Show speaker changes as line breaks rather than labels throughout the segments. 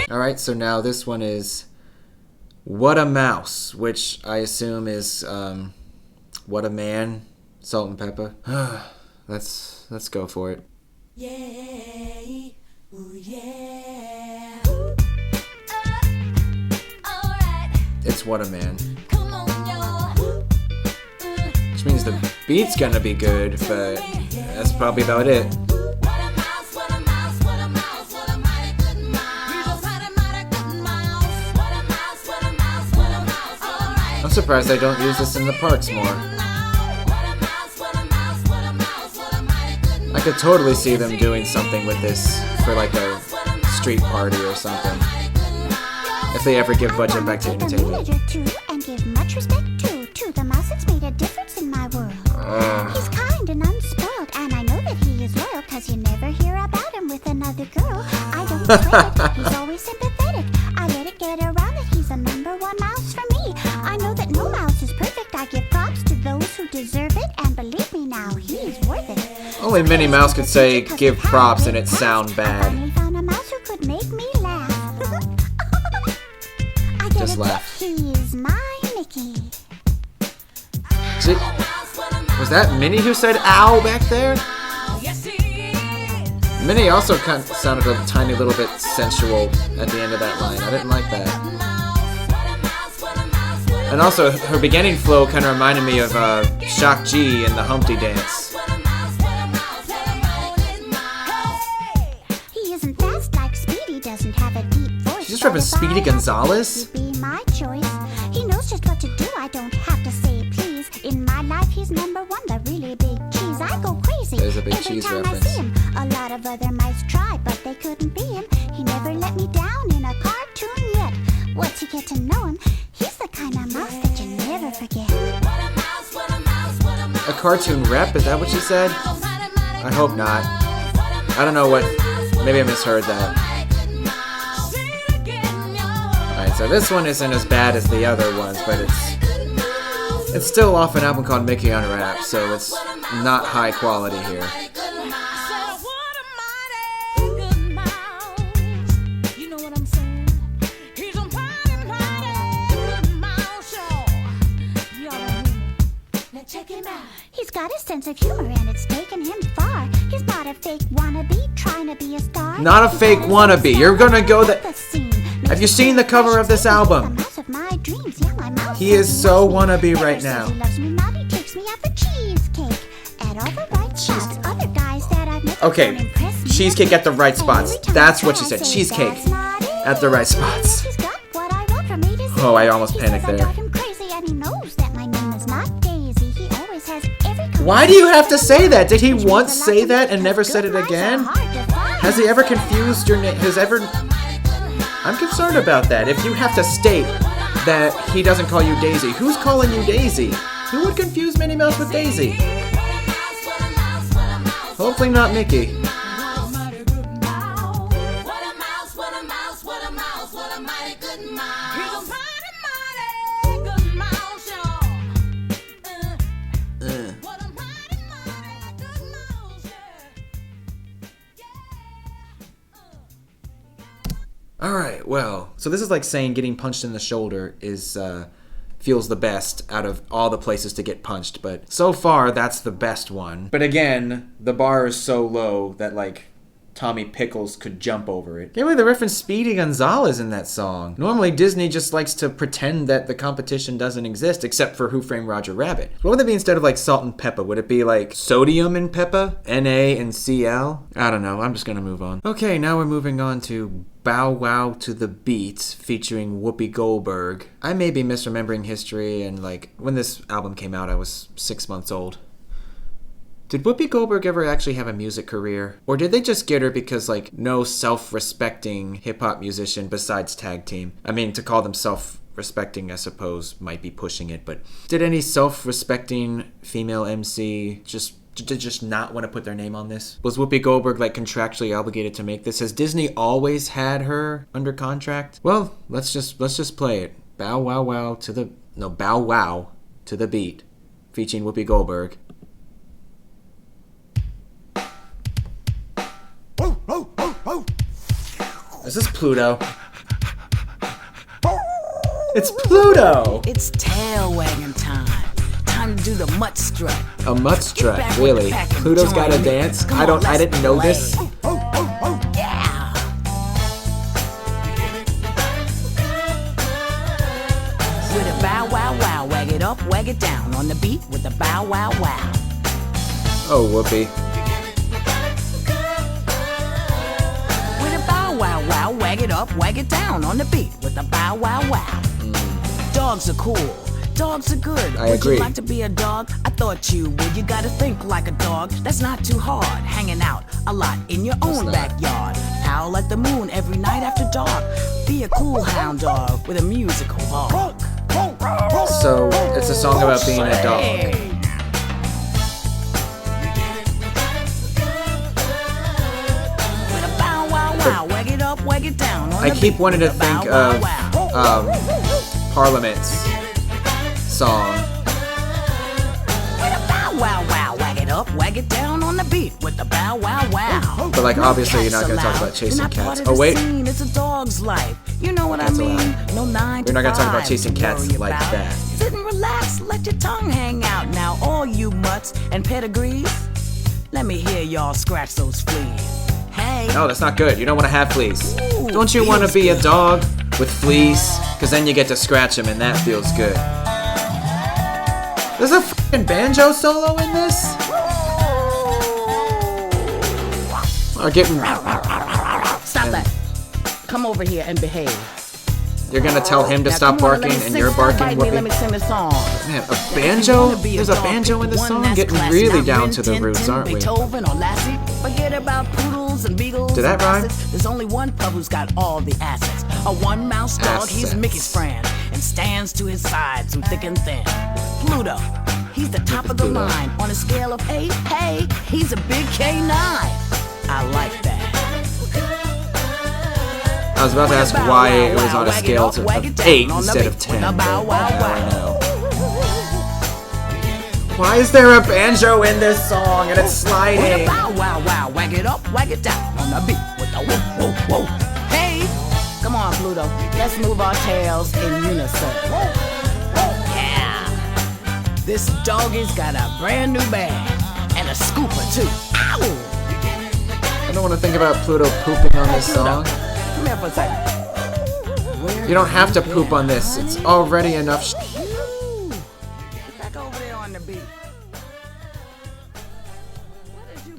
Alright, so now this one is Whatta Mouse, which I assume is What a Man, Salt and Pepper. Let's go for it. Yeah, ooh, yeah. It's What a Man. Which means the beat's gonna be good, but that's probably about it. I'm surprised they don't use this in the parks more. I could totally see them doing something with this for like a street party or something. If they ever give budget back to entertainment.
And give much respect to the mouse that's made a difference in my world. He's kind and unspoiled, and I know that he is loyal, cause you never hear about him with another girl. I don't sweat it, he's always sympathetic. I let it get around that he's a #1 mouse for me. I know that no mouse is perfect. I give props to those who deserve it, and believe me now, he's worth it.
Only Minnie Mouse could say give props and it sound bad.
I finally found a mouse who could make me laugh. I get
Just
it,
laugh.
He's my Mickey.
Was that Minnie who said ow back there? Minnie also kind of sounded a tiny little bit sensual at the end of that line. I didn't like that. And also, her beginning flow kind of reminded me of Shock G in the Humpty Dance.
He isn't fast like Speedy, doesn't have a deep voice.
She's just repping Speedy Gonzales?
He'd be my choice. He knows just what to do, I don't have to say please. In my life, he's #1, the really big cheese. I go crazy
There's a big
every
cheese
time
reference.
I see him. A lot of other mice tried, but they couldn't be him. He never let me down in a cartoon yet. Once you get to know him, he's the kind of mouse that you never forget.
A cartoon rep? Is that what she said? I hope not. I don't know what... Maybe I misheard that. Alright, so this one isn't as bad as the other ones, but it's still off an album called Mickey Unrapped, so it's not high quality here.
He's got a sense of humor and it's taken him far. He's not a fake wannabe trying to be a star.
Not a fake wannabe. You're gonna go that... Have you seen the cover of this album? He is so wannabe right now. Okay, cheesecake at the right spots. That's what she said. Cheesecake at the right spots. Oh, I almost panicked there. Why do you have to say that? Did he once say that and never said it again? Has he ever confused your name? I'm concerned about that. If you have to state that he doesn't call you Daisy, who's calling you Daisy? Who would confuse Minnie Mouse with Daisy? Hopefully not Mickey. Alright, well, so this is like saying getting punched in the shoulder is, feels the best out of all the places to get punched, but so far, that's the best one. But again, the bar is so low that, like, Tommy Pickles could jump over it. Can't believe they referenced Speedy Gonzales in that song. Normally, Disney just likes to pretend that the competition doesn't exist, except for Who Framed Roger Rabbit. What would it be instead of, like, salt and pepper? Would it be, like, sodium and pepper? Na and Cl? I don't know. I'm just gonna move on. Okay, now we're moving on to Bowwow To The Beat, featuring Whoopi Goldberg. I may be misremembering history, and, like, when this album came out, I was 6 months old. Did Whoopi Goldberg ever actually have a music career? Or did they just get her because, like, no self-respecting hip-hop musician besides Tag Team? I mean, to call them self-respecting, I suppose, might be pushing it, but did any self-respecting female MC just not want to put their name on this? Was Whoopi Goldberg, like, contractually obligated to make this? Has Disney always had her under contract? Well, let's just play it. Bowwow To The Beat, featuring Whoopi Goldberg. Is this Pluto? It's Pluto!
It's tail wagging time. Time to do the mutt strut.
A mutt strut,
back
really?
with the pack and
Pluto's got to
join me.
dance?
Come
I
on,
I didn't know
play.
this.
Yeah. With a bow wow wow, wag it up, wag it down on the beat with the bow wow wow.
Oh, whoopee.
With a bow wow wow, wag it up, wag it down on the beat with the bow wow wow. Dogs are cool. Dogs are good.
I
Would
agree.
you like to be a dog? I thought you would. You gotta think like a dog. That's not too hard. Hanging out a lot in your own
not.
backyard. Howl at the moon every night after dark. Be a cool hound dog with a musical bark.
So, it's a song about being a dog.
Hey. With a bow wow wow, wag it up, wag it down. On
I
the
keep
beat
wanting to
with a bow
think
wow
of
wow.
Parliament's song.
With a bow wow wow, wag it up, wag it down on the beat with the bow wow wow.
But, like,
No
obviously you're not
cats
gonna talk
allowed.
about chasing
You're not
cats.
part of
Oh,
the
wait.
scene. It's a dog's life. You know what I
Cats
mean?
allowed.
No 9 to
We're not gonna talk about
5
chasing
to
cats
worry
like
about.
that.
Sit and relax, let your tongue hang out. Now all you mutts and pedigrees, let me hear y'all scratch those fleas. Hey.
No, that's not good. You don't want to have fleas.
Ooh,
Don't you want to
feels
be a
good.
dog with fleas? Because then you get to scratch them and that feels good. There's a fucking banjo solo in this? Or getting...
Stop that. Come over here and behave.
You're gonna tell him to
Now,
stop
come on, let
barking
me
and
sing.
you're
Stop
barking?
biting me,
Whoopee?
let me sing the song.
Man, a
If you
banjo?
wanna be a
There's a
dog,
banjo in
pick
the
one
song?
that's
Getting
classy.
really
Not
down
Rin
to the
Tin
roots,
Tin,
aren't we?
Beethoven or Lassie. Forget about poodles and beagles.
Did that
and
rhyme?
bassets. There's only one pup who's got all the assets. A one-mouse dog, he's
Assets.
Mickey's friend and stands to his side through thick and thin. Pluto, he's the top of the
Pluto.
line. On a scale of 8, hey, he's a big K9. I like that.
I was about to ask why it was on a scale of 8 instead of 10. But now I know. Why is there a banjo in this song and it's
With a
sliding?
bow wow wow, wag it up, wag it down on the beat with the whoa whoa whoa. Hey, come on Pluto, let's move our tails in unison. Yeah, this doggy's got a brand new bag and a scooper too. Ow!
I don't want to think about Pluto pooping on this
Pluto,
song.
come here for a second.
You don't have to poop on this. It's already enough.
Get back over there on the beat.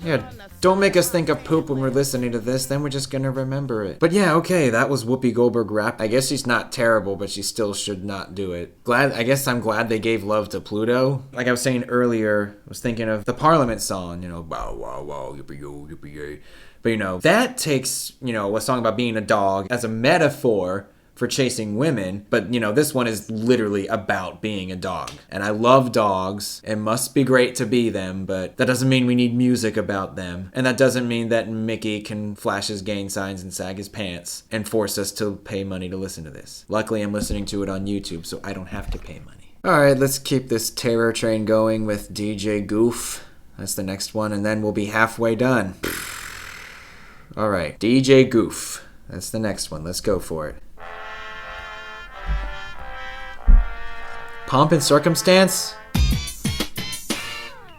Yeah, don't make us think of poop when we're listening to this, then we're just gonna remember it. But yeah, okay, that was Whoopi Goldberg rap. I guess she's not terrible, but she still should not do it. I guess I'm glad they gave love to Pluto. Like I was saying earlier, I was thinking of the Parliament song, bow wow wow, yippee-yo, yippee-yay. But that takes, a song about being a dog as a metaphor for chasing women, but this one is literally about being a dog. And I love dogs. It must be great to be them, but that doesn't mean we need music about them. And that doesn't mean that Mickey can flash his gang signs and sag his pants and force us to pay money to listen to this. Luckily, I'm listening to it on YouTube, so I don't have to pay money. Alright, let's keep this terror train going with DJ Goof. That's the next one, and then we'll be halfway done. Alright, DJ Goof. That's the next one. Let's go for it. Pomp and Circumstance?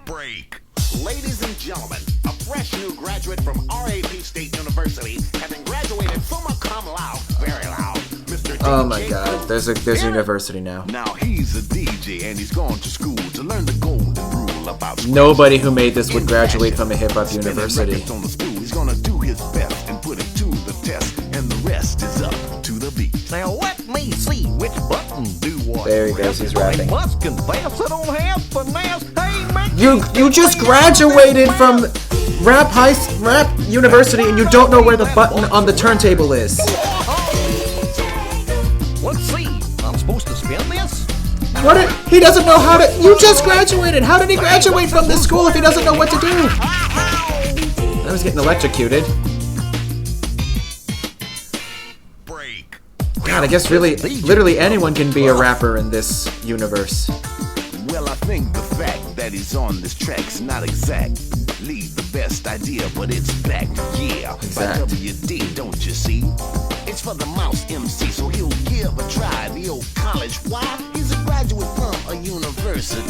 Break. Ladies and gentlemen, a fresh new graduate from RAP State University, having graduated summa cum laude, very loud, Mr.
Oh
DJ
my god, there's a university now.
Now he's a DJ and he's gone to school to learn the golden rule about
Nobody who made this would graduate from a hip-hop university.
records on the stool. He's gonna do his best and put it to the test, and the rest is up to the beat. Now let me see which button do what.
There he goes, he's rapping.
Must confess I don't have finesse. Hey, man.
You just graduated from rap university and you don't know where the button on the turntable is.
Let's see. I'm supposed to spin this?
He doesn't know how to. You just graduated. How did he graduate from this school if he doesn't know what to do? I was getting electrocuted.
Break.
God, I guess literally anyone can be a rapper in this universe.
Well, I think the fact that he's on this track's not exact. Leave the best idea, but it's back. Yeah,
Exact.
by WD, don't you see? It's for the mouse MC, so he'll give a try. The old English. Why? He's a graduate from a university.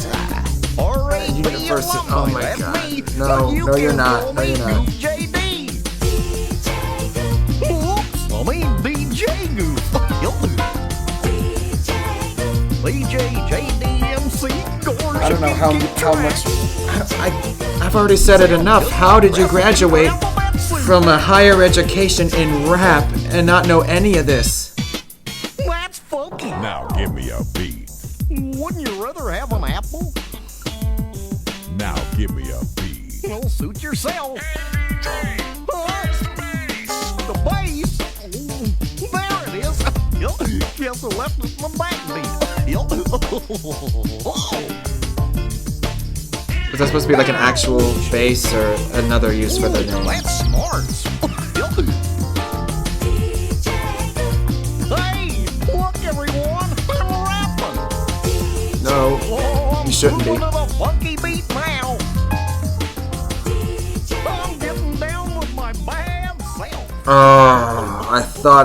University. Oh my god. No, you're not. No, you're not.
JD. Whoops, I mean DJ Goof. BJ, JD, MC,
I don't know how much. I've already said it enough. How did you graduate from a higher education in rap and not know any of this?
That's funky.
Now give me a beat.
Wouldn't you rather have an apple?
Now give me a beat.
Well, suit yourself. The bass. There it is. Guess I left it in the backbeat.
Was that supposed to be like an actual bass or another use for the name?
That's smart. Hey, look everyone, I'm rapping.
No, you shouldn't be.
Moving to the funky beat now. I'm getting down with my bad self.
Oh, I thought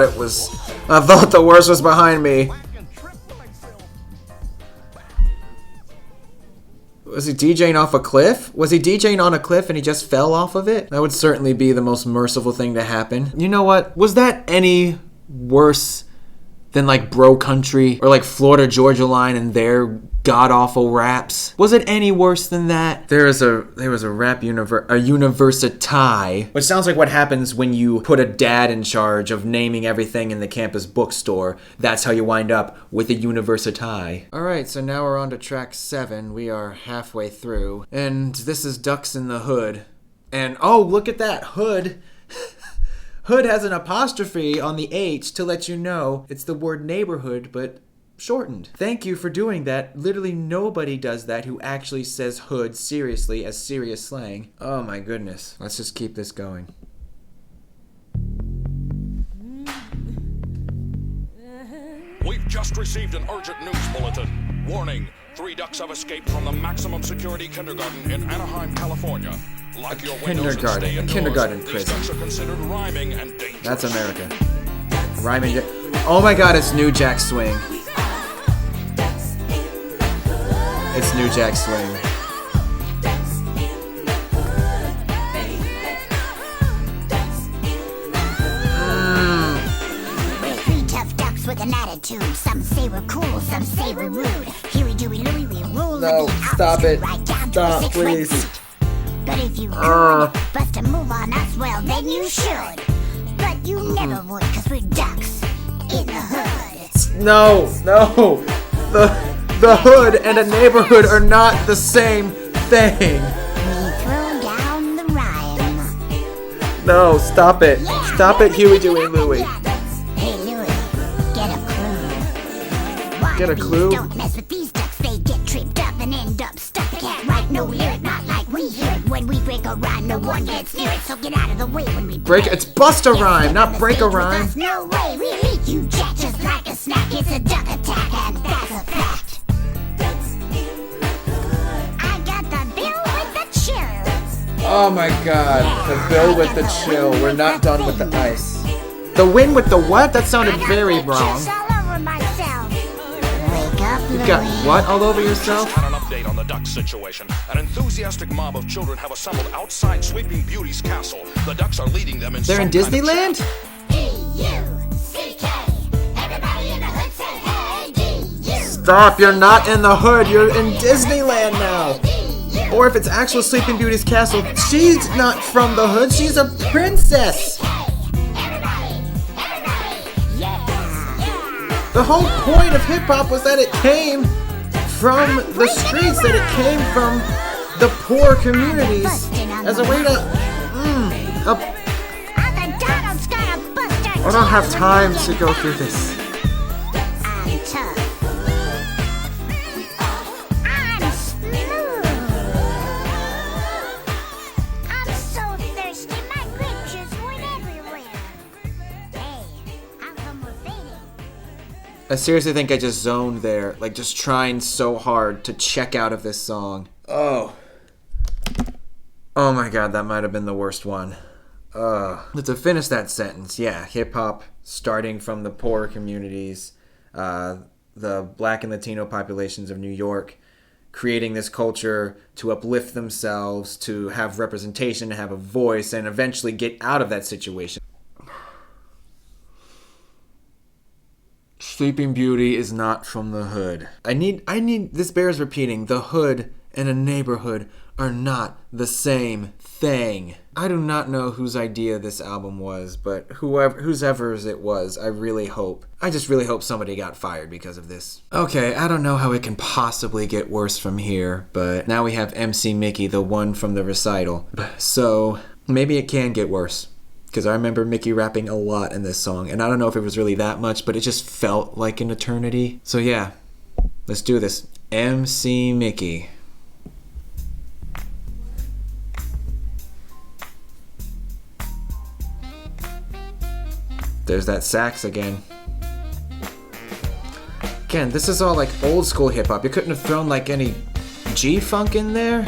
the worst was behind me. Was he DJing off a cliff? Was he DJing on a cliff and he just fell off of it? That would certainly be the most merciful thing to happen. You know what? Was that any worse than like Bro Country or like Florida Georgia Line and their god-awful raps? Was it any worse than that? There was a rap university, which sounds like what happens when you put a dad in charge of naming everything in the campus bookstore. That's how you wind up with a university. Alright, so now we're on to track 7. We are halfway through. And this is Ducks in the Hood. And oh, look at that, Hood. Hood has an apostrophe on the H to let you know it's the word neighborhood, but shortened. Thank you for doing that. Literally nobody does that who actually says hood seriously as serious slang. Oh my goodness. Let's just keep this going.
We've just received an urgent news bulletin. Warning, 3 ducks have escaped from the maximum security kindergarten in Anaheim, California. Lock your windows and stay indoors.
Kindergarten
These
prison.
ducks are considered rhyming and dangerous.
That's America. Rhyming. Oh my god, it's New Jack Swing. It's New Jack Swing.
We're 3 tough ducks with an attitude. Some say we're cool, some say we're rude. Huey, Dewey, Louie, we rule the
No,
beat.
stop it.
Right down to
Stop,
a 6-way
please.
beat. But if you could, bust a move on us, well, then you should. But you never would, cause we're ducks in the hood.
No. The hood and a neighborhood are not the same thing.
We throw down the rhyme.
No, stop it. Stop it, Huey, Dewey, Louie.
Hey, Louie, get a clue.
Get a clue?
Don't mess with these ducks, they get tripped up and end up stuck. They can't write no lyric, not like we hear it. When we break a rhyme, no one gets near it, so get out of the way when we
Break. It's bust a rhyme, not break a rhyme.
No way, we eat you jack just like a snack. It's a duck attack, and that's a fact. I got the bill with the chill.
Oh my god, the bill with the chill. We're not done with the ice. The win with the what? That sounded very wrong.
All over myself. Wake up,
You've got
Louie.
what all over yourself?
Had an update on the duck situation. An enthusiastic mob of children have assembled outside Sleeping Beauty's castle. The ducks are leading them in
They're in
some kind of
Disneyland?
D-U-C-K. Everybody in the hood say hey, D-U.
Stop, you're not in the hood. You're in Disneyland now. Or if it's actual Sleeping Beauty's castle, she's not from the hood. She's a princess. The whole point of hip-hop was that it came from the streets, that it came from the poor communities as a way to... I don't have time to go through this.
I'm tough. I'm smooth. I'm so thirsty, my grape juice went everywhere. Hey, how come we're fading?
I seriously think I just zoned there, like just trying so hard to check out of this song. Oh my god, that might have been the worst one. To finish that sentence, yeah, hip-hop starting from the poorer communities, the Black and Latino populations of New York, creating this culture to uplift themselves, to have representation, to have a voice, and eventually get out of that situation. Sleeping Beauty is not from the hood. I need, this bears repeating, the hood and a neighborhood are not the same thing. I do not know whose idea this album was, but whoever's it was, I just really hope somebody got fired because of this. Okay, I don't know how it can possibly get worse from here, but now we have MC Mickey, the one from the recital. So maybe it can get worse. Because I remember Mickey rapping a lot in this song, and I don't know if it was really that much, but it just felt like an eternity. So yeah, let's do this. MC Mickey. There's that sax again. Again, this is all like old school hip hop. You couldn't have thrown like any G-funk in there.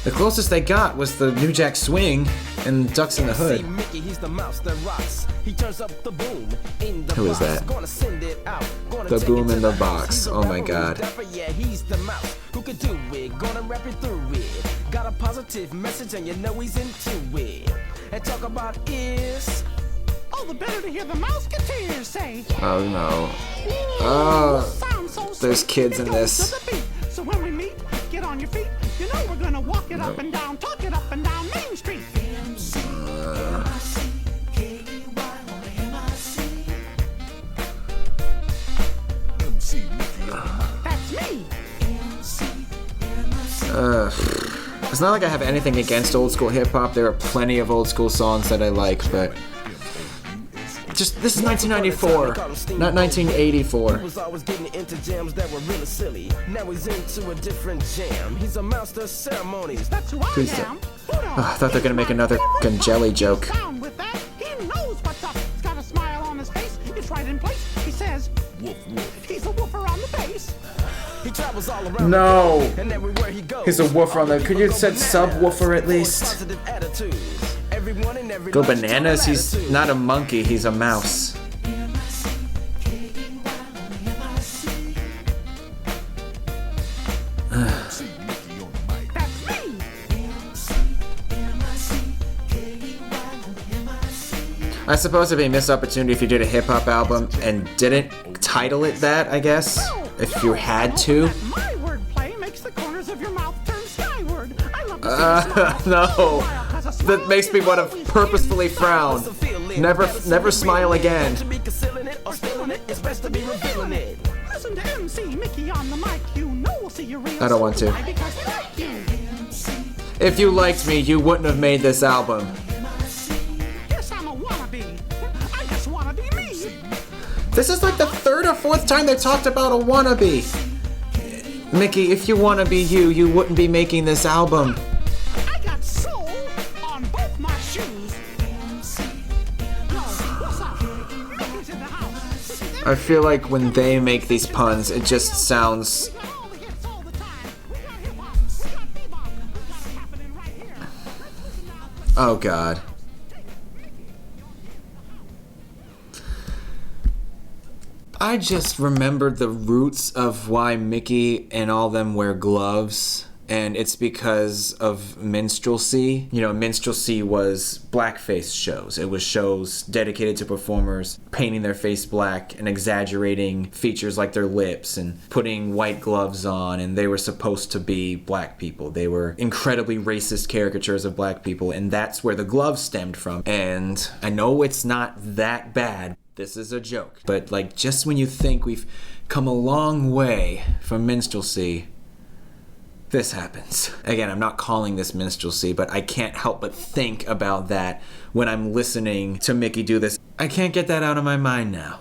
The closest they got was the New Jack Swing and Ducks in the Hood.
Mickey, he's the mouse that rocks. He turns up the boom in the
Who is that?
Gonna send it out.
The boom in the box. Oh my god.
Yeah, he's the mouse who could do it. Gonna rap it through it. Got a positive message and you know he's into it. And talk about is.
Oh, the better to hear the mouse get tears say.
Oh no. Oh, there's kids in this.
So when we meet, get on your feet. You know we're gonna walk it up and down, talk it up and down Main Street. That's me.
It's not like I have anything against old school hip hop. There are plenty of old school songs that I like, but just this is 1994, not 1984.
He was always getting into jams that were really silly. Now he's into a different jam. He's a master of ceremonies.
That's who I am.
I thought they were gonna make another fucking jelly joke.
Down with that. He knows what's up. He's got a smile on his face. It's right in place. He says, woof woof. He's a woofer on the bass.
He travels all around.
No.
And everywhere he goes.
He's a woofer on the. Could you have said subwoofer at least?
Positive attitudes. Everyone and every
Go bananas. He's not a monkey. He's a mouse. I suppose it'd be a missed opportunity if you did a hip hop album and didn't title it that, I guess. If you had to.
My wordplay makes the corners of your mouth turn skyward. I love to see
No. That makes me want to purposefully frown. Never smile again.
Listen to MC Mickey on the mic. You know we'll see your real
I don't want to.
because we like you.
If you liked me, you wouldn't have made this album.
Yes, I'm a wannabe. I just wanna be me.
This is like the third or fourth time they talked about a wannabe. Mickey, if you wanna be you, you wouldn't be making this album.
I got soul on both my shoes. Yo, what's up? Mickey's in the house.
I feel like when they make these puns, it just sounds...
We got all the hits all the time. We got hip-hop. We got bebop. We got it happening right here. Let's listen now.
Oh god. I just remembered the roots of why Mickey and all them wear gloves, and it's because of minstrelsy. You know, minstrelsy was blackface shows. It was shows dedicated to performers painting their face black and exaggerating features like their lips and putting white gloves on, and they were supposed to be black people. They were incredibly racist caricatures of black people, and that's where the gloves stemmed from. And I know it's not that bad. This is a joke. But like, just when you think we've come a long way from minstrelsy, this happens. Again, I'm not calling this minstrelsy, but I can't help but think about that when I'm listening to Mickey do this. I can't get that out of my mind now.